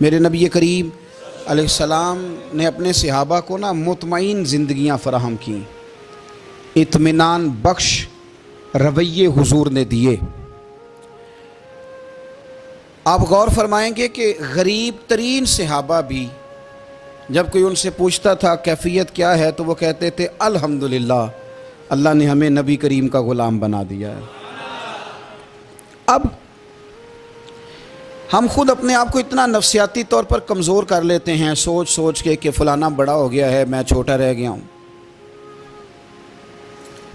میرے نبی کریم علیہ السلام نے اپنے صحابہ کو مطمئن زندگیاں فراہم کیں، اطمینان بخش رویے حضور نے دیے۔ آپ غور فرمائیں گے کہ غریب ترین صحابہ بھی جب کوئی ان سے پوچھتا تھا کیفیت کیا ہے تو وہ کہتے تھے الحمدللہ، اللہ نے ہمیں نبی کریم کا غلام بنا دیا ہے۔ اب ہم خود اپنے آپ کو اتنا نفسیاتی طور پر کمزور کر لیتے ہیں سوچ سوچ کے کہ فلانا بڑا ہو گیا ہے میں چھوٹا رہ گیا ہوں،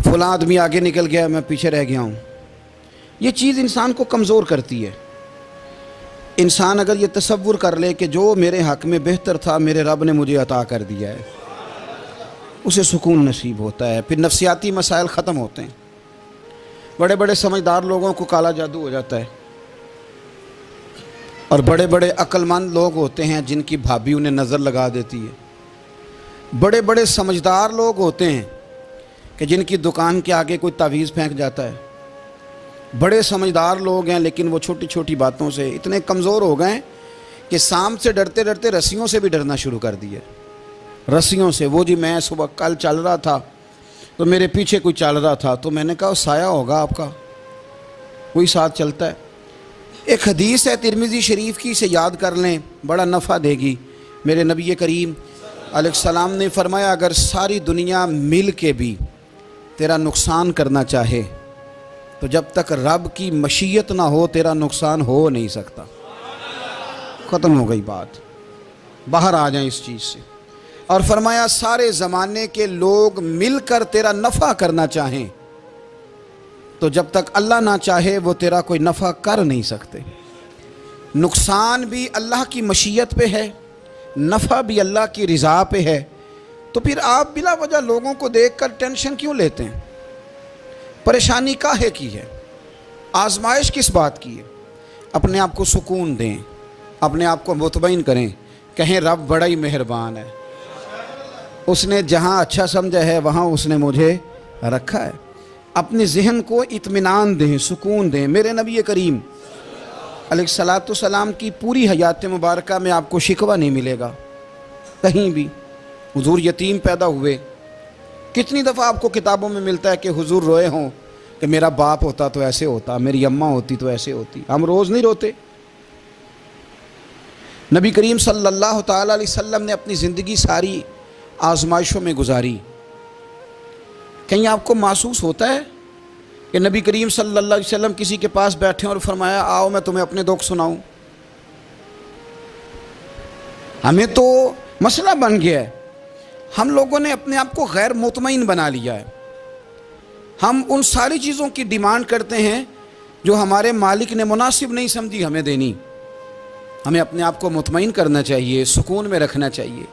فلاں آدمی آگے نکل گیا ہے میں پیچھے رہ گیا ہوں۔ یہ چیز انسان کو کمزور کرتی ہے۔ انسان اگر یہ تصور کر لے کہ جو میرے حق میں بہتر تھا میرے رب نے مجھے عطا کر دیا ہے، اسے سکون نصیب ہوتا ہے، پھر نفسیاتی مسائل ختم ہوتے ہیں۔ بڑے بڑے سمجھدار لوگوں کو کالا جادو ہو جاتا ہے، اور بڑے بڑے عقل مند لوگ ہوتے ہیں جن کی بھابھی انہیں نظر لگا دیتی ہے۔ بڑے بڑے سمجھدار لوگ ہوتے ہیں کہ جن کی دکان کے آگے کوئی تعویذ پھینک جاتا ہے۔ بڑے سمجھدار لوگ ہیں لیکن وہ چھوٹی چھوٹی باتوں سے اتنے کمزور ہو گئے کہ سانپ سے ڈرتے ڈرتے رسیوں سے بھی ڈرنا شروع کر دیا۔ رسیوں سے، وہ جی میں صبح کل چل رہا تھا تو میرے پیچھے کوئی چل رہا تھا تو میں نے کہا سایہ ہوگا آپ کا، کوئی ساتھ چلتا ہے۔ ایک حدیث ہے ترمذی شریف کی، اسے یاد کر لیں، بڑا نفع دے گی۔ میرے نبی کریم علیہ السلام نے فرمایا اگر ساری دنیا مل کے بھی تیرا نقصان کرنا چاہے تو جب تک رب کی مشیت نہ ہو تیرا نقصان ہو نہیں سکتا۔ ختم ہو گئی بات، باہر آ جائیں اس چیز سے۔ اور فرمایا سارے زمانے کے لوگ مل کر تیرا نفع کرنا چاہیں تو جب تک اللہ نہ چاہے وہ تیرا کوئی نفع کر نہیں سکتے۔ نقصان بھی اللہ کی مشیت پہ ہے، نفع بھی اللہ کی رضا پہ ہے، تو پھر آپ بلا وجہ لوگوں کو دیکھ کر ٹینشن کیوں لیتے ہیں؟ پریشانی کاہے کی ہے؟ آزمائش کس بات کی ہے؟ اپنے آپ کو سکون دیں، اپنے آپ کو مطمئن کریں، کہیں رب بڑا ہی مہربان ہے، اس نے جہاں اچھا سمجھا ہے وہاں اس نے مجھے رکھا ہے۔ اپنے ذہن کو اطمینان دیں، سکون دیں۔ میرے نبی کریم علیہ السلام کی پوری حیات مبارکہ میں آپ کو شکوہ نہیں ملے گا کہیں بھی۔ حضور یتیم پیدا ہوئے، کتنی دفعہ آپ کو کتابوں میں ملتا ہے کہ حضور روئے ہوں کہ میرا باپ ہوتا تو ایسے ہوتا، میری اماں ہوتی تو ایسے ہوتی۔ ہم روز نہیں روتے۔ نبی کریم صلی اللہ تعالیٰ علیہ وسلم نے اپنی زندگی ساری آزمائشوں میں گزاری۔ کہیں آپ کو محسوس ہوتا ہے کہ نبی کریم صلی اللہ علیہ وسلم کسی کے پاس بیٹھے اور فرمایا آؤ میں تمہیں اپنے دکھ سناؤں؟ ہمیں تو مسئلہ بن گیا ہے، ہم لوگوں نے اپنے آپ کو غیر مطمئن بنا لیا ہے۔ ہم ان ساری چیزوں کی ڈیمانڈ کرتے ہیں جو ہمارے مالک نے مناسب نہیں سمجھی ہمیں دینی۔ ہمیں اپنے آپ کو مطمئن کرنا چاہیے، سکون میں رکھنا چاہیے۔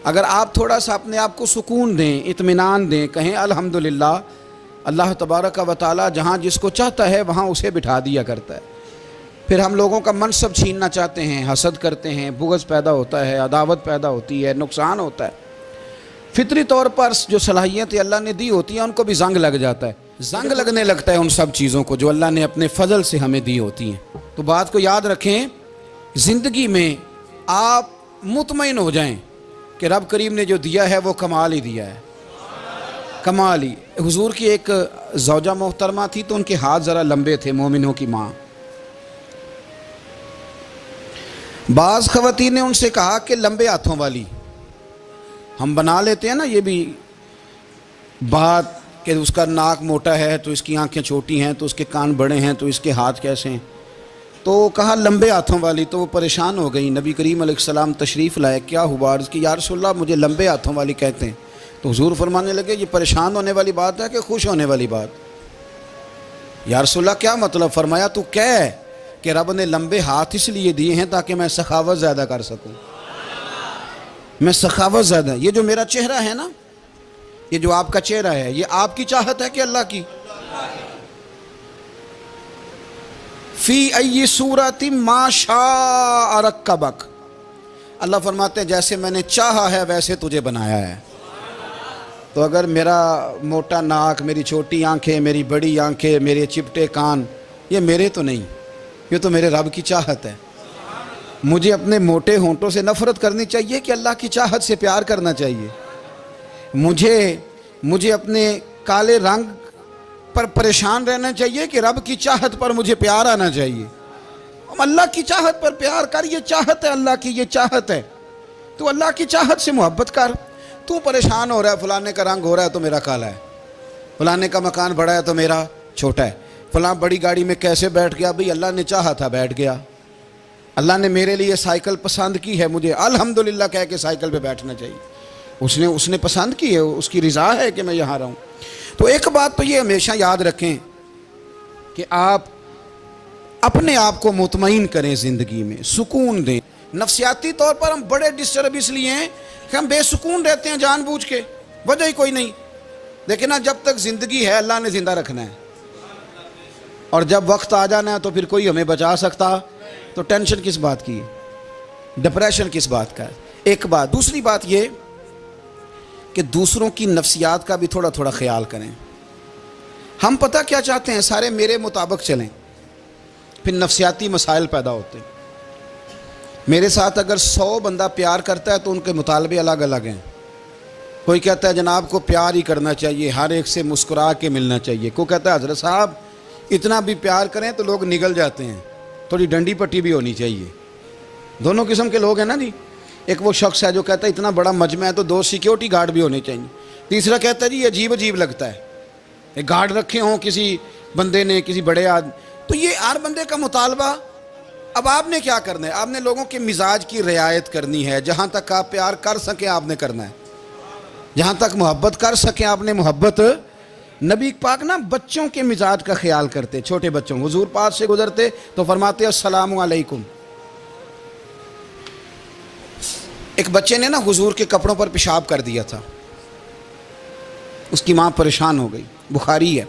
اگر آپ تھوڑا سا اپنے آپ کو سکون دیں، اطمینان دیں، کہیں الحمدللہ، اللہ تبارک و تعالی جہاں جس کو چاہتا ہے وہاں اسے بٹھا دیا کرتا ہے۔ پھر ہم لوگوں کا منصب چھیننا چاہتے ہیں، حسد کرتے ہیں، بغض پیدا ہوتا ہے، عداوت پیدا ہوتی ہے، نقصان ہوتا ہے۔ فطری طور پر جو صلاحیتیں اللہ نے دی ہوتی ہیں ان کو بھی زنگ لگ جاتا ہے، زنگ لگنے لگتا ہے ان سب چیزوں کو جو اللہ نے اپنے فضل سے ہمیں دی ہوتی ہیں۔ تو بات کو یاد رکھیں، زندگی میں آپ مطمئن ہو جائیں کہ رب کریم نے جو دیا ہے وہ کمال ہی دیا ہے، کمال ہی۔ حضور کی ایک زوجہ محترمہ تھی تو ان کے ہاتھ ذرا لمبے تھے، مومنوں کی ماں۔ بعض خواتین نے ان سے کہا کہ لمبے ہاتھوں والی، ہم بنا لیتے ہیں نا یہ بھی بات کہ اس کا ناک موٹا ہے تو اس کی آنکھیں چھوٹی ہیں، تو اس کے کان بڑے ہیں تو اس کے ہاتھ کیسے ہیں، تو کہا لمبے ہاتھوں والی۔ تو وہ پریشان ہو گئی، نبی کریم علیہ السلام تشریف لائے، کیا ہوا؟ عرض کی یا رسول اللہ مجھے لمبے ہاتھوں والی کہتے ہیں۔ تو حضور فرمانے لگے یہ پریشان ہونے والی بات ہے کہ خوش ہونے والی بات؟ یا رسول اللہ کیا مطلب؟ فرمایا تو کہہ کہ رب نے لمبے ہاتھ اس لیے دیے ہیں تاکہ میں سخاوت زیادہ کر سکوں، میں سخاوت زیادہ۔ یہ جو میرا چہرہ ہے نا، یہ جو آپ کا چہرہ ہے، یہ آپ کی چاہت ہے کہ اللہ کی؟ فی ای صورت ما شاء رکبک، اللہ فرماتے ہیں جیسے میں نے چاہا ہے ویسے تجھے بنایا ہے۔ تو اگر میرا موٹا ناک، میری چھوٹی آنکھیں، میری بڑی آنکھیں، میرے چپٹے کان، یہ میرے تو نہیں، یہ تو میرے رب کی چاہت ہے۔ مجھے اپنے موٹے ہونٹوں سے نفرت کرنی چاہیے کہ اللہ کی چاہت سے پیار کرنا چاہیے؟ مجھے اپنے کالے رنگ پر پریشان رہنا چاہیے کہ رب کی چاہت پر مجھے پیار آنا چاہیے؟ اللہ کی چاہت پر پیار کر، یہ چاہت ہے اللہ کی، یہ چاہت ہے، تو اللہ کی چاہت سے محبت کر۔ تو پریشان ہو رہا ہے فلانے کا رنگ ہو رہا ہے تو میرا کالا ہے، فلانے کا مکان بڑا ہے تو میرا چھوٹا ہے، فلاں بڑی گاڑی میں کیسے بیٹھ گیا؟ بھئی اللہ نے چاہا تھا بیٹھ گیا، اللہ نے میرے لیے سائیکل پسند کی ہے، مجھے الحمدللہ کہہ کے سائیکل پہ بیٹھنا چاہیے، اس نے پسند کی ہے، اس کی رضا ہے کہ میں یہاں رہوں۔ تو ایک بات تو یہ ہمیشہ یاد رکھیں کہ آپ اپنے آپ کو مطمئن کریں، زندگی میں سکون دیں۔ نفسیاتی طور پر ہم بڑے ڈسٹرب اس لیے ہیں کہ ہم بے سکون رہتے ہیں جان بوجھ کے، وجہ ہی کوئی نہیں، لیکن جب تک زندگی ہے اللہ نے زندہ رکھنا ہے، اور جب وقت آ جانا ہے تو پھر کوئی ہمیں بچا سکتا، تو ٹینشن کس بات کی ہے، ڈپریشن کس بات کا ہے؟ ایک بات۔ دوسری بات یہ کہ دوسروں کی نفسیات کا بھی تھوڑا تھوڑا خیال کریں۔ ہم پتہ کیا چاہتے ہیں؟ سارے میرے مطابق چلیں، پھر نفسیاتی مسائل پیدا ہوتے ہیں۔ میرے ساتھ اگر 100 بندہ پیار کرتا ہے تو ان کے مطالبے الگ الگ ہیں۔ کوئی کہتا ہے جناب کو پیار ہی کرنا چاہیے، ہر ایک سے مسکرا کے ملنا چاہیے، کوئی کہتا ہے حضرت صاحب اتنا بھی پیار کریں تو لوگ نگل جاتے ہیں، تھوڑی ڈنڈی پٹی بھی ہونی چاہیے۔ دونوں قسم کے لوگ ہیں نا جی۔ ایک وہ شخص ہے جو کہتا ہے اتنا بڑا مجمع ہے تو 2 سیکیورٹی گارڈ بھی ہونے چاہیے۔ تیسرا کہتا ہے جی یہ عجیب عجیب لگتا ہے، ایک گارڈ رکھے ہوں کسی بندے نے، کسی بڑے آدمی۔ تو یہ ہر بندے کا مطالبہ۔ اب آپ نے کیا کرنا ہے؟ آپ نے لوگوں کے مزاج کی رعایت کرنی ہے، جہاں تک آپ پیار کر سکیں آپ نے کرنا ہے، جہاں تک محبت کر سکیں آپ نے محبت۔ نبی پاک نا بچوں کے مزاج کا خیال کرتے، چھوٹے بچوں، حضور پاک سے گزرتے تو فرماتے السلام علیکم۔ ایک بچے نے نا حضور کے کپڑوں پر پیشاب کر دیا تھا، اس کی ماں پریشان ہو گئی، بخاری ہے۔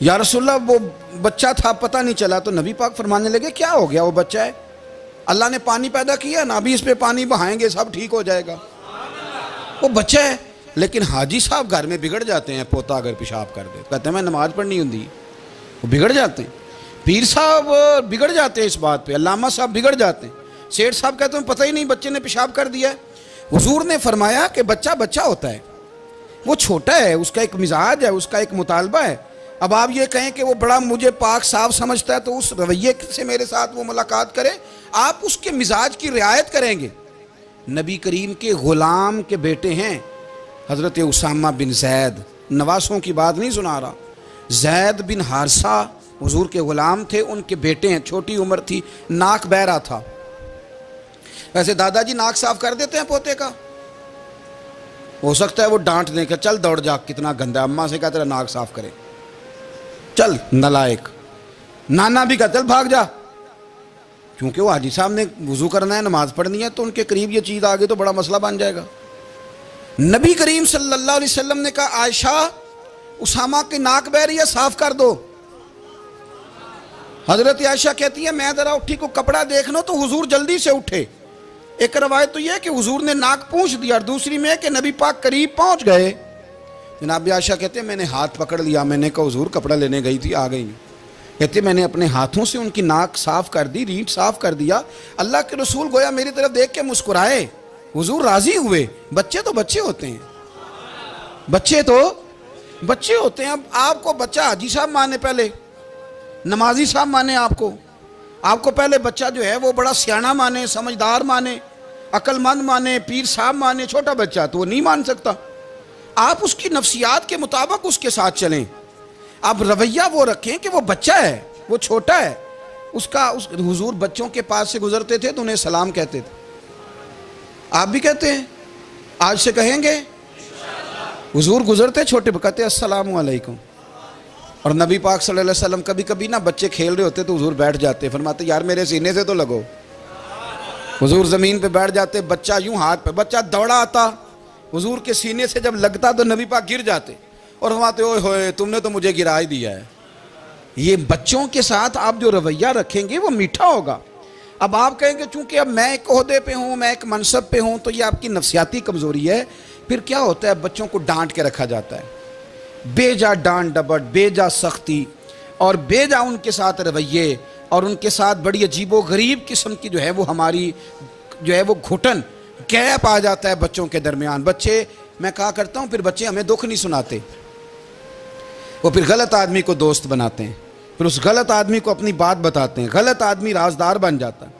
یا رسول اللہ وہ بچہ تھا پتہ نہیں چلا، تو نبی پاک فرمانے لگے کیا ہو گیا؟ وہ بچہ ہے، اللہ نے پانی پیدا کیا نا، ابھی اس پہ پانی بہائیں گے سب ٹھیک ہو جائے گا۔ وہ بچہ ہے، لیکن حاجی صاحب گھر میں بگڑ جاتے ہیں، پوتا اگر پیشاب کر دے کہتے ہیں میں نماز پڑھنی ہوں، وہ بگڑ جاتے ہیں۔ پیر صاحب بگڑ جاتے ہیں اس بات پہ، علامہ صاحب بگڑ جاتے ہیں، سیٹھ صاحب کہتے ہیں پتہ ہی نہیں بچے نے پیشاب کر دیا ہے۔ حضور نے فرمایا کہ بچہ بچہ ہوتا ہے، وہ چھوٹا ہے، اس کا ایک مزاج ہے، اس کا ایک مطالبہ ہے۔ اب آپ یہ کہیں کہ وہ بڑا مجھے پاک صاف سمجھتا ہے تو اس رویے سے میرے ساتھ وہ ملاقات کرے، آپ اس کے مزاج کی رعایت کریں گے۔ نبی کریم کے غلام کے بیٹے ہیں حضرت اسامہ بن زید، نواسوں کی بات نہیں سنا رہا، زید بن حارثہ حضور کے غلام تھے، ان کے بیٹے ہیں، چھوٹی عمر تھی، ناک بہ رہا تھا۔ ویسے دادا جی ناک صاف کر دیتے ہیں پوتے کا، ہو سکتا ہے وہ ڈانٹ دیں کہ چل دوڑ جا کتنا گندا ہے، اماں سے کہتے ہیں ناک صاف کرے، چل نالائق، نانا بھی کہتے ہیں بھاگ جا، کیونکہ وہ حاجی صاحب نے وضو کرنا ہے، نماز پڑھنی ہے، تو ان کے قریب یہ چیز آگے تو بڑا مسئلہ بن جائے گا۔ نبی کریم صلی اللہ علیہ وسلم نے کہا عائشہ اسامہ کی ناک بہ رہی ہے صاف کر دو۔ حضرت عائشہ کہتی ہے میں ذرا اٹھی کو کپڑا دیکھنا تو حضور جلدی سے اٹھے۔ ایک روایت تو یہ کہ حضور نے ناک پونچھ دیا، اور دوسری میں کہ نبی پاک قریب پہنچ گئے۔ جناب عائشہ کہتے ہیں میں نے ہاتھ پکڑ لیا، میں نے کہا حضور کپڑا لینے گئی تھی آ گئی۔ کہتے ہیں میں نے اپنے ہاتھوں سے ان کی ناک صاف کر دی، ریٹ صاف کر دیا۔ اللہ کے رسول گویا میری طرف دیکھ کے مسکرائے، حضور راضی ہوئے۔ بچے تو بچے ہوتے ہیں، بچے تو بچے ہوتے ہیں۔ اب آپ کو بچہ حاجی صاحب مانے، پہلے نمازی صاحب مانے، آپ کو پہلے بچہ جو ہے وہ بڑا سیاںہ مانے، سمجھدار مانے، عقل مند مانے، پیر صاحب مانے، چھوٹا بچہ تو وہ نہیں مان سکتا۔ آپ اس کی نفسیات کے مطابق اس کے ساتھ چلیں۔ آپ رویہ وہ رکھیں کہ وہ بچہ ہے، وہ چھوٹا ہے، حضور بچوں کے پاس سے گزرتے تھے تو انہیں سلام کہتے تھے۔ آپ بھی کہتے ہیں، آج سے کہیں گے؟ حضور گزرتے چھوٹے کہتے السلام علیکم۔ اور نبی پاک صلی اللہ علیہ وسلم کبھی کبھی نا بچے کھیل رہے ہوتے تو حضور بیٹھ جاتے، فرماتے یار میرے سینے سے تو لگو۔ حضور زمین پہ بیٹھ جاتے، بچہ یوں ہاتھ پہ، بچہ دوڑا آتا، حضور کے سینے سے جب لگتا تو نبی پاک گر جاتے اور فرماتے اوئے ہوئے تم نے تو مجھے گرا ہی دیا ہے۔ یہ بچوں کے ساتھ آپ جو رویہ رکھیں گے وہ میٹھا ہوگا۔ اب آپ کہیں گے چونکہ اب میں ایک عہدے پہ ہوں، میں ایک منصب پہ ہوں، تو یہ آپ کی نفسیاتی کمزوری ہے۔ پھر کیا ہوتا ہے؟ بچوں کو ڈانٹ کے رکھا جاتا ہے، بے جا ڈانٹ ڈپٹ، بے جا سختی اور بے جا ان کے ساتھ رویے اور ان کے ساتھ بڑی عجیب و غریب قسم کی جو ہے وہ ہماری جو ہے وہ گھٹن گیپ آ جاتا ہے بچوں کے درمیان. بچے، میں کہا کرتا ہوں، پھر بچے ہمیں دکھ نہیں سناتے، وہ پھر غلط آدمی کو دوست بناتے ہیں، پھر اس غلط آدمی کو اپنی بات بتاتے ہیں، غلط آدمی رازدار بن جاتا ہے.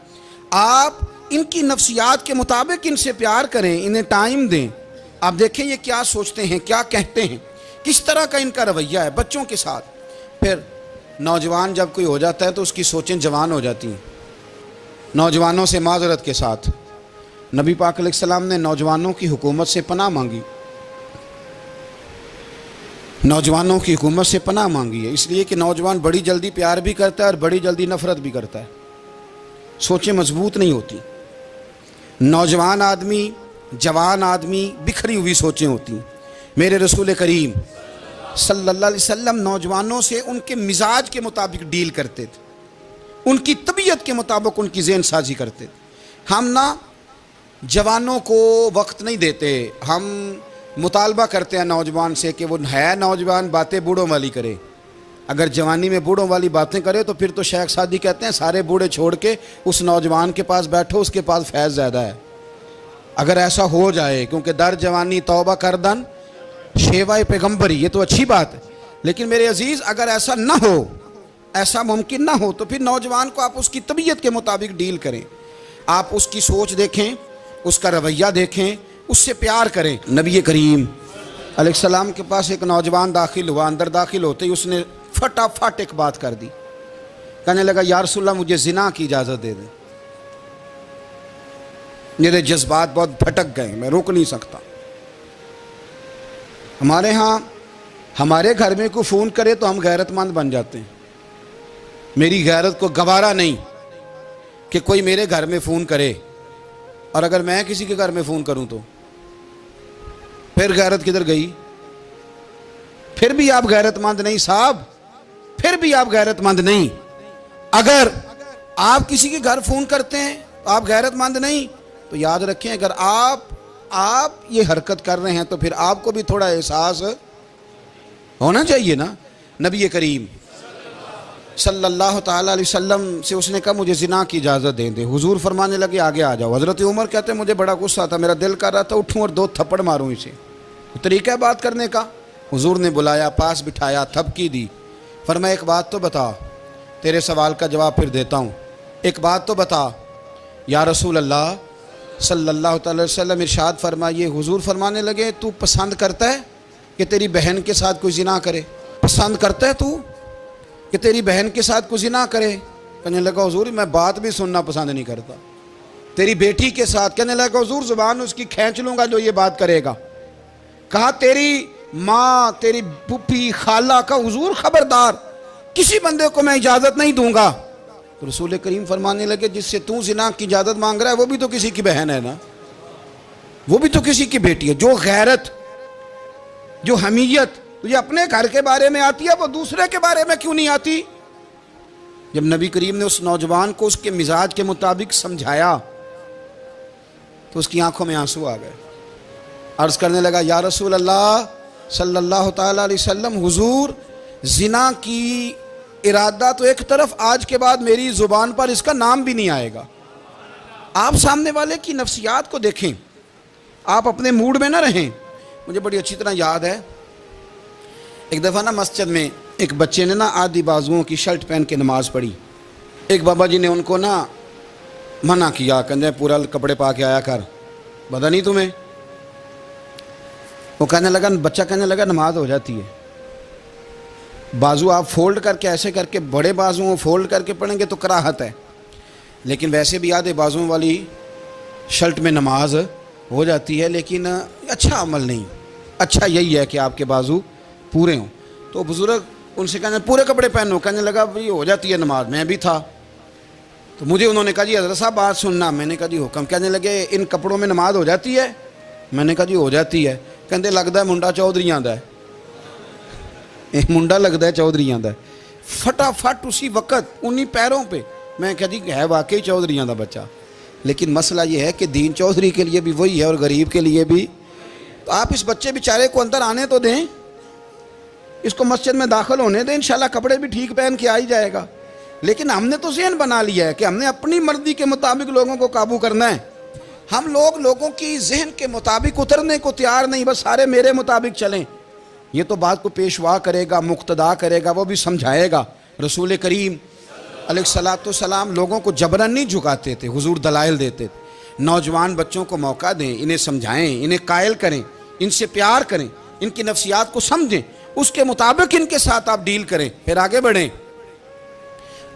آپ ان کی نفسیات کے مطابق ان سے پیار کریں، انہیں ٹائم دیں. آپ دیکھیں یہ کیا سوچتے ہیں، کیا کہتے ہیں، کس طرح کا ان کا رویہ ہے بچوں کے ساتھ. پھر نوجوان جب کوئی ہو جاتا ہے تو اس کی سوچیں جوان ہو جاتی ہیں. نوجوانوں سے معذرت کے ساتھ نبی پاک علیہ السلام نے نوجوانوں کی حکومت سے پناہ مانگی، نوجوانوں کی حکومت سے پناہ مانگی ہے، اس لیے کہ نوجوان بڑی جلدی پیار بھی کرتا ہے اور بڑی جلدی نفرت بھی کرتا ہے. سوچیں مضبوط نہیں ہوتی. نوجوان آدمی، جوان آدمی، بکھری ہوئی سوچیں ہوتی ہیں. میرے رسول کریم صلی اللہ علیہ وسلم نوجوانوں سے ان کے مزاج کے مطابق ڈیل کرتے تھے، ان کی طبیعت کے مطابق ان کی ذہن سازی کرتے تھے. ہم نہ جوانوں کو وقت نہیں دیتے، ہم مطالبہ کرتے ہیں نوجوان سے کہ وہ ہے نوجوان، باتیں بوڑھوں والی کرے. اگر جوانی میں بوڑھوں والی باتیں کرے تو پھر تو شیخ سعدی کہتے ہیں سارے بوڑھے چھوڑ کے اس نوجوان کے پاس بیٹھو، اس کے پاس فیض زیادہ ہے. اگر ایسا ہو جائے، کیونکہ در جوانی توبہ کردن شیوائے پیغمبری، یہ تو اچھی بات ہے. لیکن میرے عزیز اگر ایسا نہ ہو، ایسا ممکن نہ ہو، تو پھر نوجوان کو آپ اس کی طبیعت کے مطابق ڈیل کریں. آپ اس کی سوچ دیکھیں، اس کا رویہ دیکھیں، اس سے پیار کریں. نبی کریم علیہ السلام کے پاس ایک نوجوان داخل ہوا. اندر داخل ہوتے ہی اس نے فٹافٹ ایک بات کر دی. کہنے لگا یا رسول اللہ مجھے زنا کی اجازت دے دیں، میرے جذبات بہت بھٹک گئے، میں روک نہیں سکتا. ہمارے ہاں ہمارے گھر میں کوئی فون کرے تو ہم غیرت مند بن جاتے ہیں. میری غیرت کو گوارا نہیں کہ کوئی میرے گھر میں فون کرے، اور اگر میں کسی کے گھر میں فون کروں تو پھر غیرت کدھر گئی؟ پھر بھی آپ غیرت مند نہیں صاحب، پھر بھی آپ غیرت مند نہیں. اگر آپ کسی کے گھر فون کرتے ہیں تو آپ غیرت مند نہیں. تو یاد رکھیں اگر آپ یہ حرکت کر رہے ہیں تو پھر آپ کو بھی تھوڑا احساس ہونا چاہیے نا. نبی کریم صلی اللہ تعالیٰ علیہ وسلم سے اس نے کہا مجھے زنا کی اجازت دیں دیں. حضور فرمانے لگے آگے آ جاؤ. حضرت عمر کہتے ہیں مجھے بڑا غصہ تھا، میرا دل کر رہا تھا اٹھوں اور 2 تھپڑ ماروں اسے. طریقہ ہے بات کرنے کا. حضور نے بلایا، پاس بٹھایا، تھپکی دی. فرمایا ایک بات تو بتا، تیرے سوال کا جواب پھر دیتا ہوں. ایک بات تو بتا. یا رسول اللہ صلی اللہ تعالی وسلم ارشاد فرمائیے. حضور فرمانے لگے تو پسند کرتا ہے کہ تیری بہن کے ساتھ کوئی زنا کرے؟ پسند کرتا ہے تو کہ تیری بہن کے ساتھ کوئی زنا کرے؟ کہنے لگا حضور میں بات بھی سننا پسند نہیں کرتا. تیری بیٹی کے ساتھ؟ کہنے لگا حضور زبان اس کی کھینچ لوں گا جو یہ بات کرے گا. کہا تیری ماں، تیری پھوپھی، خالہ کا؟ حضور خبردار کسی بندے کو میں اجازت نہیں دوں گا. تو رسول کریم فرمانے لگے جس سے تو زنا کی اجازت مانگ رہا ہے وہ بھی تو کسی کی بہن ہے نا، وہ بھی تو کسی کی بیٹی ہے. جو غیرت، جو حمیت تجھے اپنے گھر کے بارے میں آتی ہے وہ دوسرے کے بارے میں کیوں نہیں آتی؟ جب نبی کریم نے اس نوجوان کو اس کے مزاج کے مطابق سمجھایا تو اس کی آنکھوں میں آنسو آ گئے. عرض کرنے لگا یا رسول اللہ صلی اللہ تعالیٰ علیہ وسلم حضور زنا کی ارادہ تو ایک طرف، آج کے بعد میری زبان پر اس کا نام بھی نہیں آئے گا. آپ سامنے والے کی نفسیات کو دیکھیں، آپ اپنے موڈ میں نہ رہیں. مجھے بڑی اچھی طرح یاد ہے ایک دفعہ نا مسجد میں ایک بچے نے نا آدھی بازوؤں کی شرٹ پہن کے نماز پڑھی. ایک بابا جی نے ان کو نا منع کیا، کہنے پورا کپڑے پا کے آیا کر، پتہ نہیں تمہیں. وہ کہنے لگا، بچہ کہنے لگا نماز ہو جاتی ہے، بازو آپ فولڈ کر کے ایسے کر کے، بڑے بازو فولڈ کر کے پڑھیں گے تو کراہت ہے، لیکن ویسے بھی آدھے بازوؤں والی شرٹ میں نماز ہو جاتی ہے. لیکن اچھا عمل نہیں، اچھا یہی ہے کہ آپ کے بازو پورے ہوں. تو بزرگ ان سے کہنے پورے کپڑے پہنو. کہنے لگا بھائی ہو جاتی ہے نماز، میں بھی تھا. تو مجھے انہوں نے کہا جی حضرت صاحب بات سننا. میں نے کہا جی حکم. کہنے لگے ان کپڑوں میں نماز ہو جاتی ہے؟ میں نے کہا جی ہو جاتی ہے. کہندے لگتا ہے منڈا چودھریاں دا ہے، منڈا لگتا ہے چودھریاں دا ہے. فٹافٹ اسی وقت انہی پیروں پہ میں کہا جی ہے واقعی چودھریاں دا بچہ. لیکن مسئلہ یہ ہے کہ دین چودھری کے لیے بھی وہی ہے اور غریب کے لیے بھی. تو آپ اس بچے بیچارے کو اندر آنے تو دیں، اس کو مسجد میں داخل ہونے دیں، انشاءاللہ کپڑے بھی ٹھیک پہن کے آ ہی جائے گا. لیکن ہم نے تو ذہن بنا لیا ہے کہ ہم نے اپنی مرضی کے مطابق لوگوں کو قابو کرنا ہے. ہم لوگوں کی ذہن کے مطابق اترنے کو تیار نہیں، بس سارے میرے مطابق چلیں. یہ تو بات کو پیشوا کرے گا، مقتدا کرے گا، وہ بھی سمجھائے گا. رسول کریم علیہ الصلوۃ والسلام لوگوں کو جبرن نہیں جھکاتے تھے، حضور دلائل دیتے تھے. نوجوان بچوں کو موقع دیں، انہیں سمجھائیں، انہیں قائل کریں، ان سے پیار کریں، ان کی نفسیات کو سمجھیں، اس کے مطابق ان کے ساتھ آپ ڈیل کریں، پھر آگے بڑھیں.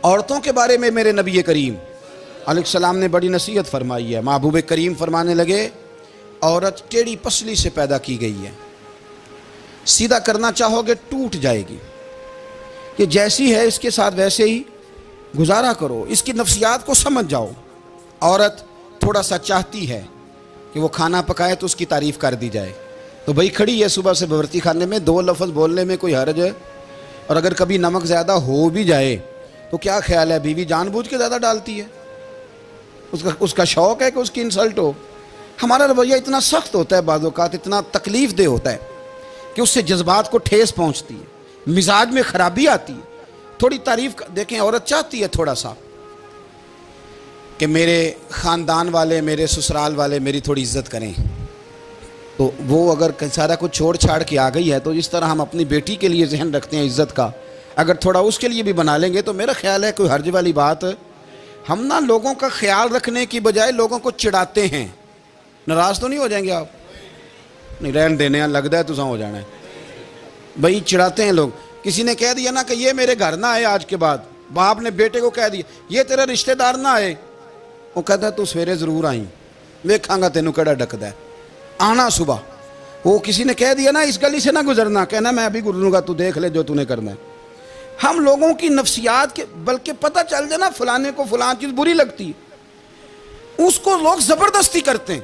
عورتوں کے بارے میں میرے نبی کریم علیہ السلام نے بڑی نصیحت فرمائی ہے. محبوب کریم فرمانے لگے عورت ٹیڑھی پسلی سے پیدا کی گئی ہے، سیدھا کرنا چاہو گے ٹوٹ جائے گی. یہ جیسی ہے اس کے ساتھ ویسے ہی گزارا کرو، اس کی نفسیات کو سمجھ جاؤ. عورت تھوڑا سا چاہتی ہے کہ وہ کھانا پکائے تو اس کی تعریف کر دی جائے، تو بھائی کھڑی ہے صبح سے بورتی خانے میں، 2 لفظ بولنے میں کوئی حرج ہے؟ اور اگر کبھی نمک زیادہ ہو بھی جائے تو کیا خیال ہے، بیوی جان بوجھ کے زیادہ ڈالتی ہے؟ اس کا شوق ہے کہ اس کی انسلٹ ہو. ہمارا رویہ اتنا سخت ہوتا ہے، بعض اوقات اتنا تکلیف دہ ہوتا ہے کہ اس سے جذبات کو ٹھیس پہنچتی ہے، مزاج میں خرابی آتی ہے. تھوڑی تعریف دیکھیں، عورت چاہتی ہے تھوڑا سا کہ میرے خاندان والے، میرے سسرال والے میری تھوڑی عزت کریں، تو وہ اگر سارا کچھ چھوڑ چھاڑ کے آ گئی ہے تو جس طرح ہم اپنی بیٹی کے لیے ذہن رکھتے ہیں عزت کا، اگر تھوڑا اس کے لیے بھی بنا لیں گے تو میرا خیال ہے کوئی حرج والی بات. ہم نا لوگوں کا خیال رکھنے کی بجائے لوگوں کو چڑھاتے ہیں. ناراض تو نہیں ہو جائیں گے آپ؟ نہیں، رہن دینے ہیں، لگتا ہے تو ہو جانا ہے بھائی. چڑھاتے ہیں لوگ. کسی نے کہہ دیا نا کہ یہ میرے گھر نہ آئے آج کے بعد، باپ نے بیٹے کو کہہ دیا یہ تیرا رشتہ دار نہ آئے، وہ کہتا ہے تو سویرے ضرور آئیں، دیکھاں گا تینوں کیڑا ڈکدا ہے، آنا صبح. وہ کسی نے کہہ دیا نا اس گلی سے نہ گزرنا، کہنا میں ابھی گزروں گا، تو دیکھ لے جو تو نے کرنا ہے. ہم لوگوں کی نفسیات کے بلکہ پتہ چل جائے نا فلانے کو فلان چیز بری لگتی ہے، اس کو لوگ زبردستی کرتے ہیں،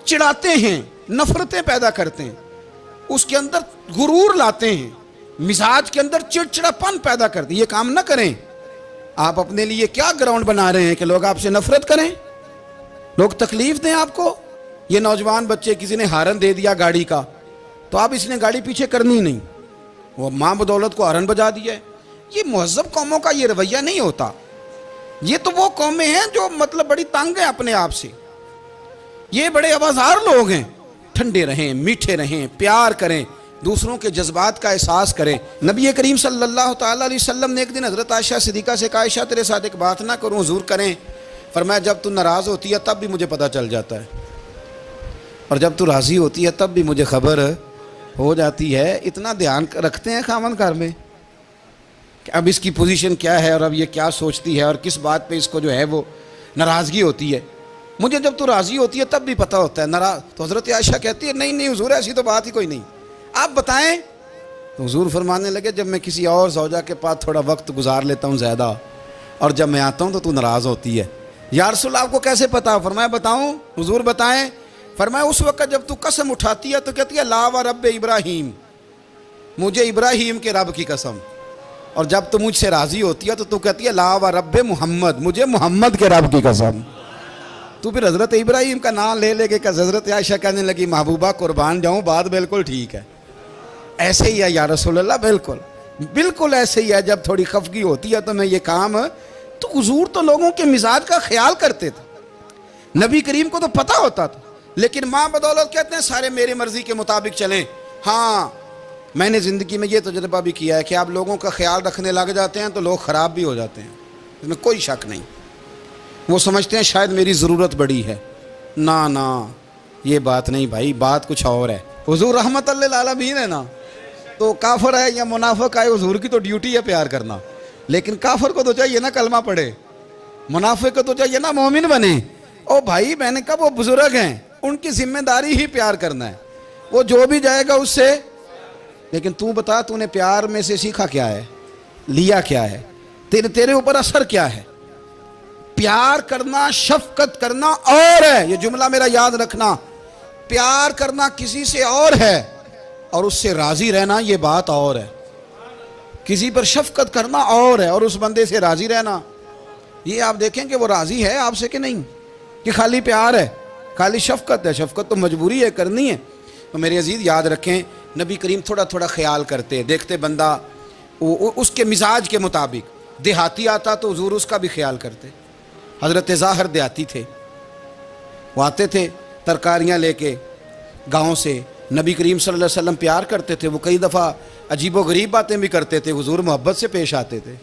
چڑھاتے ہیں، نفرتیں پیدا کرتے ہیں، اس کے اندر غرور لاتے ہیں، مزاج کے اندر چڑچڑاپن پیدا کرتے ہیں. یہ کام نہ کریں. آپ اپنے لیے کیا گراؤنڈ بنا رہے ہیں کہ لوگ آپ سے نفرت کریں، لوگ تکلیف دیں آپ کو. یہ نوجوان بچے کسی نے ہارن دے دیا گاڑی کا تو آپ اس نے گاڑی پیچھے کرنی نہیں، وہ ماں بدولت کو ہارن بجا دیا ہے. یہ مہذب قوموں کا یہ رویہ نہیں ہوتا. یہ تو وہ قومیں ہیں جو مطلب بڑی تنگ ہیں اپنے آپ سے. یہ بڑے آوازار لوگ ہیں. ٹھنڈے رہیں، میٹھے رہیں، پیار کریں، دوسروں کے جذبات کا احساس کریں. نبی کریم صلی اللہ تعالیٰ علیہ وسلم نے ایک دن حضرت عائشہ صدیقہ سے کہا عائشہ تیرے ساتھ ایک بات نہ کروں، حضور کریں. فرمایا جب تو ناراض ہوتی ہے تب بھی مجھے پتہ چل جاتا ہے، اور جب تو راضی ہوتی ہے تب بھی مجھے خبر ہو جاتی ہے. اتنا دھیان رکھتے ہیں خاوند گھر میں کہ اب اس کی پوزیشن کیا ہے اور اب یہ کیا سوچتی ہے اور کس بات پہ اس کو جو ہے وہ ناراضگی ہوتی ہے. مجھے جب تو راضی ہوتی ہے تب بھی پتہ ہوتا ہے. ناراض تو حضرت عائشہ کہتی ہے نہیں حضور ایسی تو بات ہی کوئی نہیں، آپ بتائیں. تو حضور فرمانے لگے جب میں کسی اور زوجہ کے پاس تھوڑا وقت گزار لیتا ہوں زیادہ اور جب میں آتا ہوں تو ناراض ہوتی ہے. یا رسول اللہ آپ کو کیسے پتا؟ فرمایا بتاؤں؟ حضور بتائیں. فرمایا اس وقت جب تو قسم اٹھاتی ہے تو کہتی ہے لا و رب ابراہیم، مجھے ابراہیم کے رب کی قسم. اور جب تو مجھ سے راضی ہوتی ہے تو کہتی ہے لا و رب محمد، مجھے محمد کے رب کی قسم. تو پھر حضرت ابراہیم کا نام لے کے حضرت عائشہ کہنے لگی محبوبہ قربان جاؤں، بات بالکل ٹھیک ہے. ایسے ہی ہے یا رسول اللہ، بالکل ایسے ہی ہے. جب تھوڑی خفگی ہوتی ہے تو میں یہ کام، تو حضور تو لوگوں کے مزاج کا خیال کرتے تھے. نبی کریم کو تو پتہ ہوتا تھا، لیکن ماں بدولت کہتے ہیں سارے میری مرضی کے مطابق چلیں. ہاں میں نے زندگی میں یہ تجربہ بھی کیا ہے کہ آپ لوگوں کا خیال رکھنے لگ جاتے ہیں تو لوگ خراب بھی ہو جاتے ہیں، اس میں کوئی شک نہیں. وہ سمجھتے ہیں شاید میری ضرورت بڑی ہے. نہ یہ بات نہیں بھائی، بات کچھ اور ہے. حضور رحمت للعالمین ہے نا، تو کافر ہے یا منافق ہے، حضور کی تو ڈیوٹی ہے پیار کرنا. لیکن کافر کو تو چاہیے نا کلمہ پڑھے، منافق کو تو چاہیے نا مومن بنے. او بھائی میں نے کہا وہ بزرگ ہیں، ان کی ذمہ داری ہی پیار کرنا ہے، وہ جو بھی جائے گا اس سے. لیکن تو بتا تو نے پیار میں سے سیکھا کیا ہے، لیا کیا ہے، تیرے اوپر اثر کیا ہے. پیار کرنا، شفقت کرنا اور ہے، یہ جملہ میرا یاد رکھنا. پیار کرنا کسی سے اور ہے اور اس سے راضی رہنا یہ بات اور ہے. کسی پر شفقت کرنا اور ہے اور اس بندے سے راضی رہنا. یہ آپ دیکھیں کہ وہ راضی ہے آپ سے کہ نہیں، کہ خالی پیار ہے، خالی شفقت ہے. شفقت تو مجبوری ہے، کرنی ہے. تو میرے عزیز یاد رکھیں نبی کریم تھوڑا تھوڑا خیال کرتے، دیکھتے بندہ اس کے مزاج کے مطابق. دیہاتی آتا تو حضور اس کا بھی خیال کرتے. حضرت ظاہر دیہاتی تھے, وہ آتے تھے ترکاریاں لے کے گاؤں سے, نبی کریم صلی اللہ علیہ وسلم پیار کرتے تھے, وہ کئی دفعہ عجیب و غریب باتیں بھی کرتے تھے, حضور محبت سے پیش آتے تھے.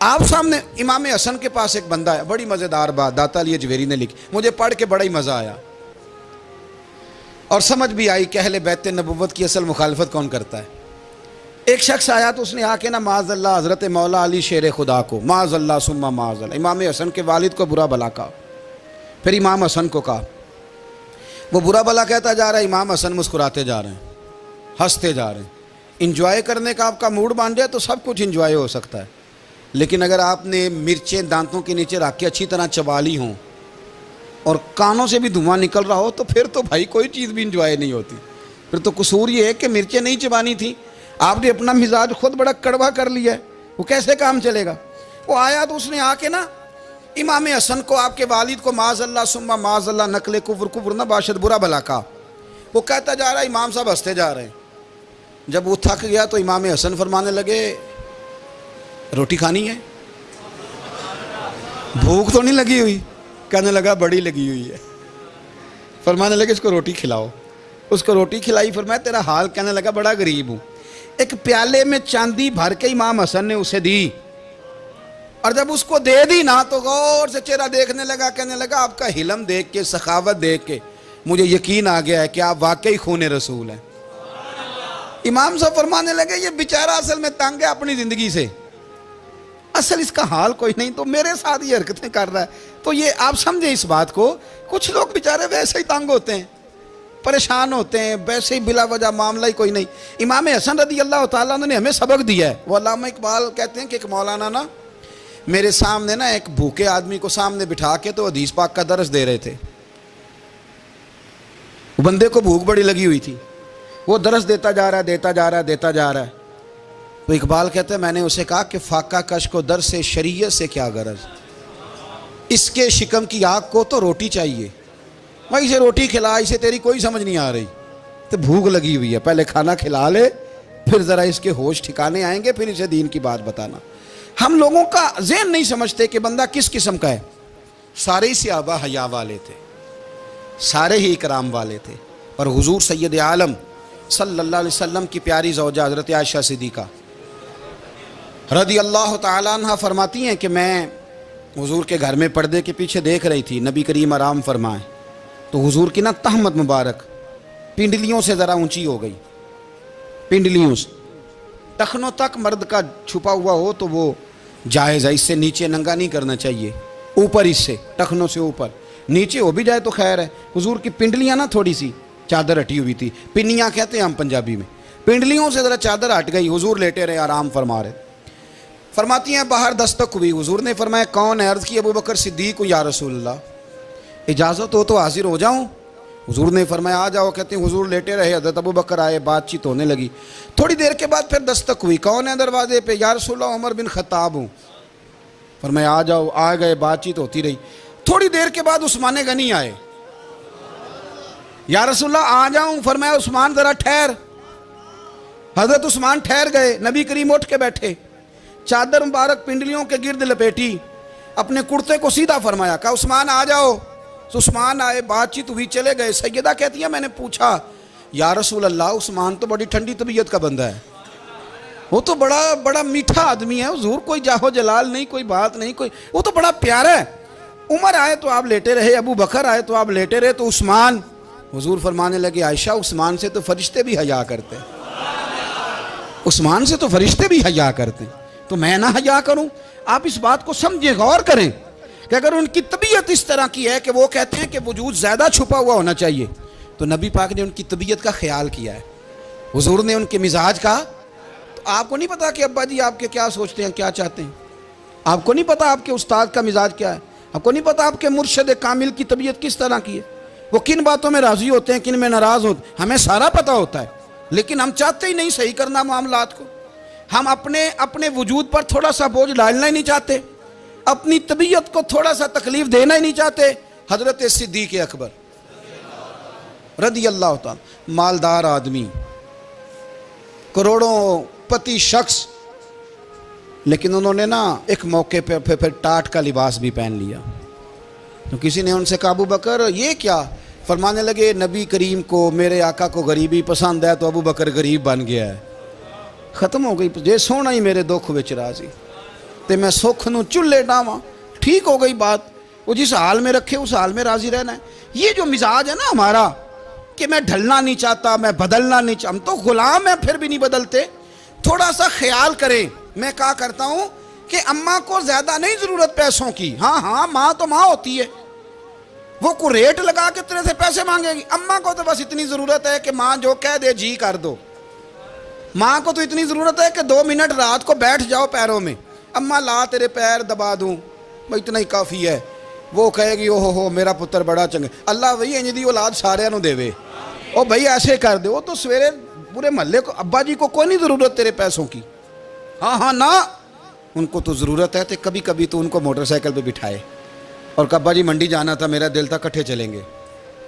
آپ سامنے امام حسن کے پاس ایک بندہ ہے, بڑی مزیدار بات داتا علی اجویری نے لکھی, مجھے پڑھ کے بڑا ہی مزہ آیا اور سمجھ بھی آئی کہ اہل بیت نبوت کی اصل مخالفت کون کرتا ہے. ایک شخص آیا تو اس نے آ کے نا معاذ اللہ حضرت مولا علی شیر خدا کو, معاذ اللہ ثم معاذ اللہ, امام حسن کے والد کو برا بلا کہا. پھر امام حسن کو کہا, وہ برا بلا کہتا جا رہا ہے, امام حسن مسکراتے جا رہے ہیں, ہنستے جا رہے ہیں. انجوائے کرنے کا آپ کا موڈ بن جائے تو سب کچھ انجوائے ہو سکتا ہے, لیکن اگر آپ نے مرچیں دانتوں کے نیچے رکھ کے اچھی طرح چبا لی ہوں اور کانوں سے بھی دھواں نکل رہا ہو تو پھر تو بھائی کوئی چیز بھی انجوائے نہیں ہوتی. پھر تو قصور یہ ہے کہ مرچیں نہیں چبانی تھیں, آپ نے اپنا مزاج خود بڑا کڑوا کر لیا ہے, وہ کیسے کام چلے گا. وہ آیا تو اس نے آ کے نا امام حسن کو, آپ کے والد کو, معاذ اللہ ثم معاذ اللہ نقل کفر نہ باشد برا بلا کہا. وہ کہتا جا رہا ہے, امام صاحب ہنستے جا رہے ہیں. جب وہ تھک گیا تو امام حسن فرمانے لگے, روٹی کھانی ہے, بھوک تو نہیں لگی ہوئی. کہنے لگا بڑی لگی ہوئی ہے. فرمانے لگے اس کو روٹی کھلاؤ. اس کو روٹی کھلائی. فرمایا تیرا حال؟ کہنے لگا بڑا غریب ہوں. ایک پیالے میں چاندی بھر کے امام حسن نے اسے دی, اور جب اس کو دے دی نا تو غور سے چہرہ دیکھنے لگا. کہنے لگا آپ کا حلم دیکھ کے, سخاوت دیکھ کے مجھے یقین آ گیا ہے کہ آپ واقعی خون رسول ہیں. امام صاحب فرمانے لگے یہ بیچارہ اصل میں تنگ ہے اپنی زندگی سے, اصل اس کا حال کوئی نہیں, تو میرے ساتھ یہ حرکتیں کر رہا ہے. تو یہ آپ سمجھیں اس بات کو, کچھ لوگ بیچارے ویسے ہی تنگ ہوتے ہیں, پریشان ہوتے ہیں, ویسے ہی بلا وجہ معاملہ ہی کوئی نہیں. امام حسن رضی اللہ تعالیٰ عنہ نے ہمیں سبق دیا ہے. وہ علامہ اقبال کہتے ہیں کہ ایک مولانا نا میرے سامنے نا ایک بھوکے آدمی کو سامنے بٹھا کے تو حدیث پاک کا درس دے رہے تھے. بندے کو بھوک بڑی لگی ہوئی تھی, وہ درس دیتا جا رہا ہے, دیتا جا رہا ہے. تو اقبال کہتا ہے میں نے اسے کہا کہ فاقہ کش کو در سے شریعت سے کیا غرض, اس کے شکم کی آگ کو تو روٹی چاہیے, میں اسے روٹی کھلا, اسے تیری کوئی سمجھ نہیں آ رہی, تو بھوک لگی ہوئی ہے, پہلے کھانا کھلا لے, پھر ذرا اس کے ہوش ٹھکانے آئیں گے, پھر اسے دین کی بات بتانا. ہم لوگوں کا ذہن نہیں سمجھتے کہ بندہ کس قسم کا ہے. سارے ہی صحابہ حیا والے تھے, سارے ہی اکرام والے تھے, اور حضور سید عالم صلی اللہ علیہ وسلم کی پیاری زوجہ حضرت عائشہ صدیقہ رضی اللہ تعالیٰ عنہ فرماتی ہیں کہ میں حضور کے گھر میں پردے کے پیچھے دیکھ رہی تھی, نبی کریم آرام فرمائے تو حضور کی نا تہمت مبارک پنڈلیوں سے ذرا اونچی ہو گئی, پنڈلیوں سے ٹخنوں تک مرد کا چھپا ہوا ہو تو وہ جائز ہے, اس سے نیچے ننگا نہیں کرنا چاہیے, اوپر اس سے ٹخنوں سے اوپر, نیچے ہو بھی جائے تو خیر ہے. حضور کی پنڈلیاں نا تھوڑی سی چادر ہٹی ہوئی تھی, پنیاں کہتے ہیں ہم پنجابی میں, پنڈلیوں سے ذرا چادر ہٹ گئی, حضور لیٹے رہے, آرام فرما رہے. فرماتی ہیں باہر دستک ہوئی, حضور نے فرمایا کون ہے؟ عرض کی ابو بکر صدیق کو. یا رسول اللہ اجازت ہو تو حاضر ہو جاؤں؟ حضور نے فرمایا آ جاؤ. کہتے ہیں حضور لیٹے رہے, حضرت ابو بکر آئے, بات چیت ہونے لگی. تھوڑی دیر کے بعد پھر دستک ہوئی, کون ہے دروازے پہ؟ یا رسول اللہ عمر بن خطاب ہوں. فرمایا آ جاؤ. آ گئے, بات چیت ہوتی رہی. تھوڑی دیر کے بعد عثمان غنی آئے. یا رسول اللہ آ جاؤں؟ فرمایا عثمان ذرا ٹھہر. حضرت عثمان ٹھہر گئے. نبی کریم اٹھ کے بیٹھے, چادر مبارک پنڈلیوں کے گرد لپیٹی, اپنے کرتے کو سیدھا فرمایا, کہا عثمان آ جاؤ. تو عثمان آئے, بات چیت ہوئی, چلے گئے. سیدہ کہتی ہے میں نے پوچھا یا رسول اللہ عثمان تو بڑی ٹھنڈی طبیعت کا بندہ ہے, وہ تو بڑا میٹھا آدمی ہے حضور, کوئی جاہو جلال نہیں, کوئی بات نہیں, کوئی, وہ تو بڑا پیارا ہے. عمر آئے تو آپ لیٹے رہے, ابو بکر آئے تو آپ لیٹے رہے, تو عثمان. حضور فرمانے لگے عائشہ عثمان سے تو فرشتے بھی حیا کرتے, عثمان سے تو فرشتے بھی حیا کرتے, تو میں نہ حیا کروں؟ آپ اس بات کو سمجھیں, غور کریں کہ اگر ان کی طبیعت اس طرح کی ہے کہ وہ کہتے ہیں کہ وجود زیادہ چھپا ہوا ہونا چاہیے, تو نبی پاک نے ان کی طبیعت کا خیال کیا ہے, حضور نے ان کے مزاج کا. تو آپ کو نہیں پتا کہ ابا جی آپ کے کیا سوچتے ہیں, کیا چاہتے ہیں؟ آپ کو نہیں پتا آپ کے استاد کا مزاج کیا ہے؟ آپ کو نہیں پتا آپ کے مرشد کامل کی طبیعت کس طرح کی ہے, وہ کن باتوں میں راضی ہوتے ہیں, کن میں ناراض ہوتے ہیں؟ ہمیں سارا پتا ہوتا ہے, لیکن ہم چاہتے ہی نہیں صحیح کرنا معاملات کو. ہم اپنے وجود پر تھوڑا سا بوجھ ڈالنا ہی نہیں چاہتے, اپنی طبیعت کو تھوڑا سا تکلیف دینا ہی نہیں چاہتے. حضرت صدیق اکبر رضی اللہ تعالی, مالدار آدمی, کروڑوں پتی شخص, لیکن انہوں نے نا ایک موقع پہ پھر ٹاٹ کا لباس بھی پہن لیا. تو کسی نے ان سے کہا ابو بکر یہ کیا؟ فرمانے لگے نبی کریم کو میرے آقا کو غریبی پسند ہے تو ابو بکر غریب بن گیا ہے. ختم ہو گئی. جے سونا ہی میرے دکھ وچ راضی تے میں سکھ نو چلے ڈاواں. ٹھیک ہو گئی بات. وہ جس حال میں رکھے اس حال میں راضی رہنا ہے. یہ جو مزاج ہے نا ہمارا کہ میں ڈھلنا نہیں چاہتا، میں بدلنا نہیں چاہتا، ہم تو غلام ہیں پھر بھی نہیں بدلتے. تھوڑا سا خیال کریں. میں کہا کرتا ہوں کہ اماں کو زیادہ نہیں ضرورت پیسوں کی. ہاں ماں تو ماں ہوتی ہے، وہ کو ریٹ لگا کے تیرے سے پیسے مانگے گی. اماں کو تو بس اتنی ضرورت ہے کہ ماں جو کہہ دے جی کر دو. ماں کو تو اتنی ضرورت ہے کہ 2 منٹ رات کو بیٹھ جاؤ پیروں میں، اماں لا تیرے پیر دبا دوں، بھائی اتنا ہی کافی ہے. وہ کہے گی اوہ ہو میرا پتر بڑا چنگا. اللہ وہی انج دی اولاد سارے نو دے وے. او بھائی ایسے کر دے. وہ تو سویرے پورے محلے کو ابا جی کو کوئی نہیں ضرورت تیرے پیسوں کی. ہاں نا ان کو تو ضرورت ہے. تو کبھی کبھی تو ان کو موٹر سائیکل پہ بٹھائے اور کہ ابا جی منڈی جانا تھا، میرا دل تھا کٹھے چلیں گے،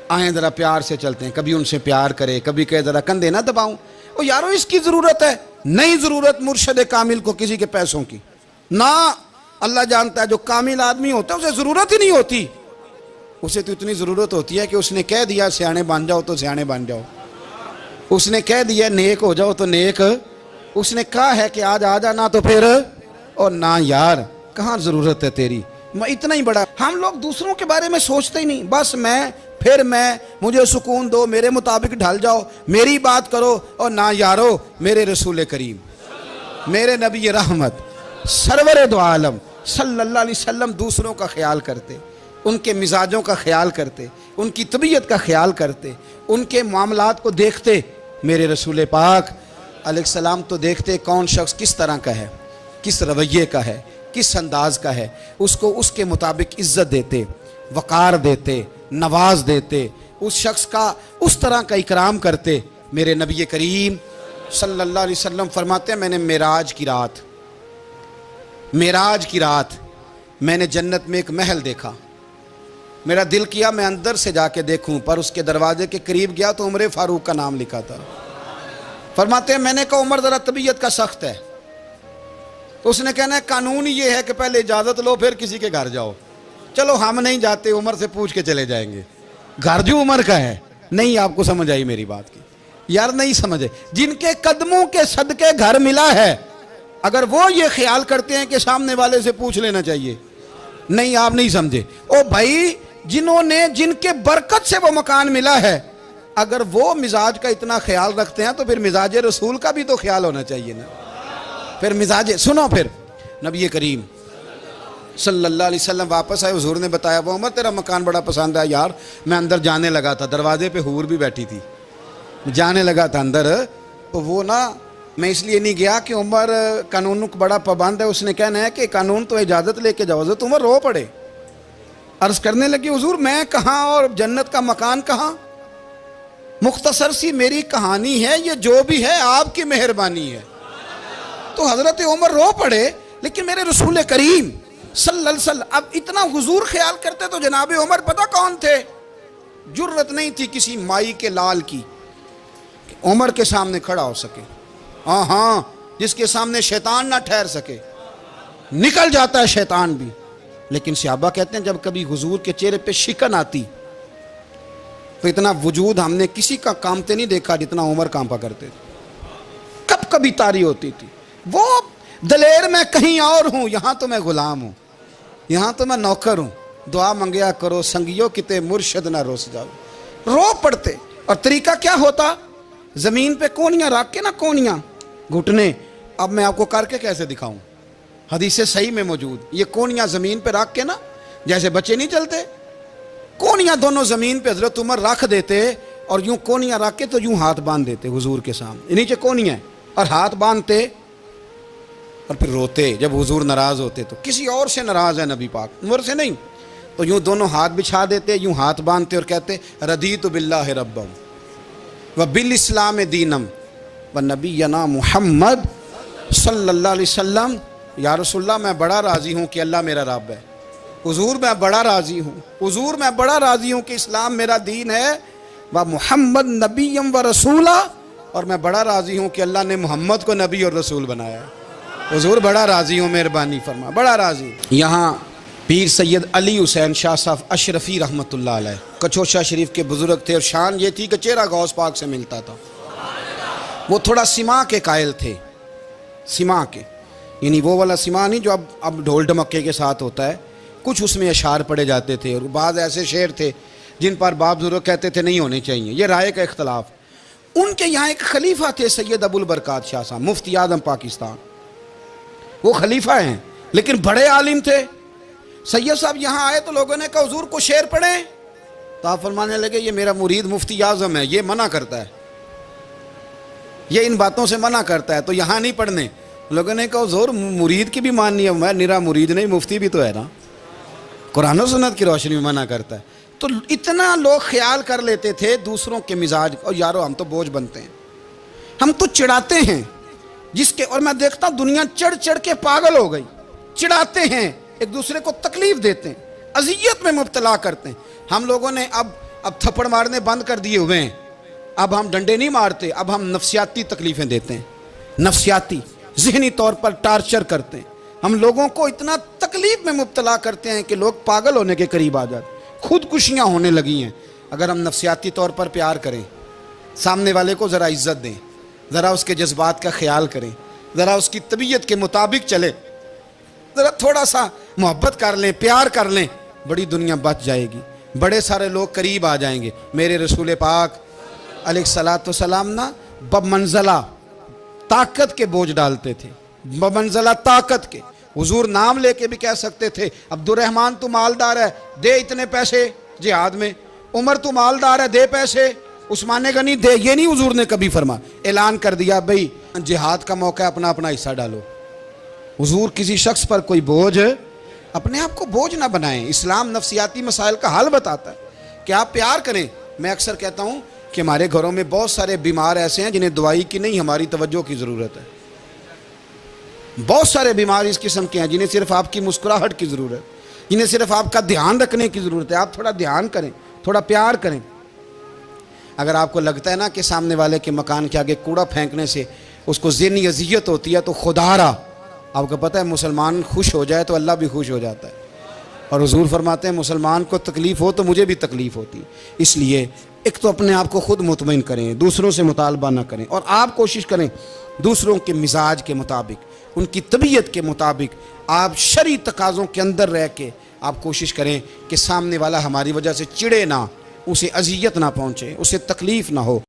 آئیں ذرا پیار سے چلتے ہیں. کبھی ان سے پیار کرے، کبھی کہے ذرا کندھے نہ دباؤں. او یارو اس کی ضرورت ہے. نہیں ضرورت مرشد کامل کو کسی کے پیسوں کی. نہ اللہ جانتا ہے جو کامل آدمی ہوتا ہے اسے ضرورت ہی نہیں ہوتی. اسے تو اتنی ضرورت ہوتی ہے کہ اس نے کہہ دیا سیانے بن جاؤ تو سیانے بن جاؤ. اس نے کہہ دیا نیک ہو جاؤ تو نیک. اس نے کہا ہے کہ آج آ جانا تو پھر. اور نہ یار کہاں ضرورت ہے تیری. میں اتنا ہی بڑا. ہم لوگ دوسروں کے بارے میں سوچتے ہی نہیں. بس میں مجھے سکون دو، میرے مطابق ڈھل جاؤ، میری بات کرو. اور نہ یارو میرے رسول کریم، میرے نبی رحمت سرور دو عالم صلی اللہ علیہ وسلم دوسروں کا خیال کرتے، ان کے مزاجوں کا خیال کرتے، ان کی طبیعت کا خیال کرتے، ان کے معاملات کو دیکھتے. میرے رسول پاک علیہ السلام تو دیکھتے کون شخص کس طرح کا ہے، کس رویے کا ہے، کس انداز کا ہے. اس کو اس کے مطابق عزت دیتے، وقار دیتے، نواز دیتے، اس شخص کا اس طرح کا اکرام کرتے. میرے نبی کریم صلی اللہ علیہ وسلم فرماتے ہیں میں نے معراج کی رات میں نے جنت میں ایک محل دیکھا. میرا دل کیا میں اندر سے جا کے دیکھوں، پر اس کے دروازے کے قریب گیا تو عمر فاروق کا نام لکھا تھا. فرماتے ہیں میں نے کہا عمر ذرا طبیعت کا سخت ہے. اس نے کہنا ہے قانون یہ ہے کہ پہلے اجازت لو پھر کسی کے گھر جاؤ. چلو ہم نہیں جاتے، عمر سے پوچھ کے چلے جائیں گے. گھر جو عمر کا ہے. نہیں آپ کو سمجھ آئی میری بات کی؟ یار نہیں سمجھے. جن کے قدموں کے صدقے گھر ملا ہے، اگر وہ یہ خیال کرتے ہیں کہ سامنے والے سے پوچھ لینا چاہیے. نہیں آپ نہیں سمجھے. او بھائی جن کے برکت سے وہ مکان ملا ہے، اگر وہ مزاج کا اتنا خیال رکھتے ہیں تو پھر مزاج رسول کا بھی تو خیال ہونا چاہیے نا. پھر مزاج سنو. پھر نبی کریم صلی اللہ علیہ وسلم واپس آئے. حضور نے بتایا وہ عمر تیرا مکان بڑا پسند ہے. یار میں اندر جانے لگا تھا، دروازے پہ حور بھی بیٹھی تھی، جانے لگا تھا اندر. تو وہ نا میں اس لیے نہیں گیا کہ عمر قانون کو بڑا پابند ہے. اس نے کہنا ہے کہ قانون تو اجازت لے کے جاؤ. حضرت عمر رو پڑے، عرض کرنے لگی حضور میں کہاں اور جنت کا مکان کہاں. مختصر سی میری کہانی ہے، یہ جو بھی ہے آپ کی مہربانی ہے. تو حضرت عمر رو پڑے. لیکن میرے رسول کریم صلی اللہ علیہ وسلم اب اتنا حضور خیال کرتے تو جناب عمر پتہ کون تھے؟ جرت نہیں تھی کسی مائی کے لال کی کہ عمر کے سامنے کھڑا ہو سکے. ہاں جس کے سامنے شیطان نہ ٹھہر سکے. نکل جاتا ہے شیطان بھی. لیکن صحابہ کہتے ہیں جب کبھی حضور کے چہرے پہ شکن آتی تو اتنا وجود ہم نے کسی کا کامتے نہیں دیکھا جتنا عمر کانپا کرتے تھے. کبھی تاری ہوتی تھی. وہ دلیر میں کہیں اور ہوں، یہاں تو میں غلام ہوں، یہاں تو میں نوکر ہوں. دعا منگیا کرو سنگیو کتے مرشد نہ روس جاؤ. رو پڑتے. اور طریقہ کیا ہوتا؟ زمین پہ کونیاں رکھ کے نا، کونیاں گھٹنے. اب میں آپ کو کر کے کیسے دکھاؤں؟ حدیث صحیح میں موجود. یہ کونیاں زمین پہ رکھ کے نا، جیسے بچے نہیں چلتے، کونیاں دونوں زمین پہ حضرت عمر رکھ دیتے اور یوں کونیاں رکھ کے تو یوں ہاتھ باندھ دیتے حضور کے سامنے. نیچے کونیاں اور ہاتھ باندھتے اور پھر روتے. جب حضور ناراض ہوتے تو کسی اور سے ناراض ہے نبی پاک، عمر سے نہیں، تو یوں دونوں ہاتھ بچھا دیتے، یوں ہاتھ باندھتے اور کہتے رضیت باللہ ربا وبالاسلام دینم ونبینا محمد صلی اللہ علیہ وسلم. یا رسول اللہ میں بڑا راضی ہوں کہ اللہ میرا رب ہے. حضور میں بڑا راضی ہوں، حضور میں بڑا راضی ہوں کہ اسلام میرا دین ہے. و محمد نبیم و رسولہ، اور میں بڑا راضی ہوں کہ اللہ نے محمد کو نبی اور رسول بنایا ہے. حضور بڑا راضی ہوں، مہربانی فرما، بڑا راضی۔ یہاں پیر سید علی حسین شاہ صاحب اشرفی رحمۃ اللہ علیہ کچوشا شریف کے بزرگ تھے، اور شان یہ تھی کہ چہرہ غوث پاک سے ملتا تھا۔ وہ تھوڑا سما کے قائل تھے، سما کے، یعنی وہ والا سما نہیں جو اب ڈھول ڈمکے کے ساتھ ہوتا ہے، کچھ اس میں اشعار پڑے جاتے تھے، اور بعض ایسے شعر تھے جن پر باپ بزرگ کہتے تھے نہیں ہونے چاہیے، یہ رائے کا اختلاف۔ ان کے یہاں ایک خلیفہ تھے سید ابو البرکات شاہ صاحب، مفتی اعظم پاکستان، وہ خلیفہ ہیں لیکن بڑے عالم تھے۔ سید صاحب یہاں آئے تو لوگوں نے کہا حضور کو شعر پڑھیں، تو آپ فرمانے لگے یہ میرا مرید مفتی اعظم ہے، یہ منع کرتا ہے، یہ ان باتوں سے منع کرتا ہے، تو یہاں نہیں پڑھنے۔ لوگوں نے کہا حضور مرید کی بھی ماننی ہے، میں نرا مرید نہیں، مفتی بھی تو ہے نا، قرآن و سنت کی روشنی میں منع کرتا ہے۔ تو اتنا لوگ خیال کر لیتے تھے دوسروں کے مزاج، اور یارو ہم تو بوجھ بنتے ہیں، ہم تو چڑھاتے ہیں جس کے، اور میں دیکھتا ہوں دنیا چڑھ چڑھ کے پاگل ہو گئی، چڑھاتے ہیں ایک دوسرے کو، تکلیف دیتے ہیں، اذیت میں مبتلا کرتے ہیں۔ ہم لوگوں نے اب تھپڑ مارنے بند کر دیے ہوئے ہیں، اب ہم ڈنڈے نہیں مارتے، اب ہم نفسیاتی تکلیفیں دیتے ہیں، نفسیاتی ذہنی طور پر ٹارچر کرتے ہیں، ہم لوگوں کو اتنا تکلیف میں مبتلا کرتے ہیں کہ لوگ پاگل ہونے کے قریب آ جاتے ہیں، خودکشیاں ہونے لگی ہیں۔ اگر ہم نفسیاتی طور پر پیار کریں، سامنے والے کو ذرا عزت دیں، ذرا اس کے جذبات کا خیال کریں، ذرا اس کی طبیعت کے مطابق چلے، ذرا تھوڑا سا محبت کر لیں، پیار کر لیں، بڑی دنیا بچ جائے گی، بڑے سارے لوگ قریب آ جائیں گے۔ میرے رسول پاک علیہ الصلاۃ والسلام نا بمنزلہ طاقت کے بوجھ ڈالتے تھے، بمنزلہ طاقت کے۔ حضور نام لے کے بھی کہہ سکتے تھے عبد الرحمن تو مالدار ہے، دے اتنے پیسے جہاد میں، عمر تو مالدار ہے، دے پیسے، عثمان غنی دے، یہ نہیں حضور نے کبھی فرما، اعلان کر دیا بھئی جہاد کا موقع ہے، اپنا اپنا حصہ ڈالو۔ حضور کسی شخص پر کوئی بوجھ، اپنے آپ کو بوجھ نہ بنائیں۔ اسلام نفسیاتی مسائل کا حل بتاتا ہے کہ آپ پیار کریں۔ میں اکثر کہتا ہوں کہ ہمارے گھروں میں بہت سارے بیمار ایسے ہیں جنہیں دوائی کی نہیں، ہماری توجہ کی ضرورت ہے۔ بہت سارے بیمار اس قسم کے ہیں جنہیں صرف آپ کی مسکراہٹ کی ضرورت، جنہیں صرف آپ کا دھیان رکھنے کی ضرورت ہے۔ آپ تھوڑا دھیان کریں، تھوڑا پیار کریں۔ اگر آپ کو لگتا ہے نا کہ سامنے والے کے مکان کے آگے کوڑا پھینکنے سے اس کو ذہنی اذیت ہوتی ہے، تو خدا را، آپ کو پتہ ہے مسلمان خوش ہو جائے تو اللہ بھی خوش ہو جاتا ہے، اور حضور فرماتے ہیں مسلمان کو تکلیف ہو تو مجھے بھی تکلیف ہوتی ہے۔ اس لیے ایک تو اپنے آپ کو خود مطمئن کریں، دوسروں سے مطالبہ نہ کریں، اور آپ کوشش کریں دوسروں کے مزاج کے مطابق، ان کی طبیعت کے مطابق، آپ شرعی تقاضوں کے اندر رہ کے آپ کوشش کریں کہ سامنے والا ہماری وجہ سے چڑھے نہ، اسے اذیت نہ پہنچے، اسے تکلیف نہ ہو۔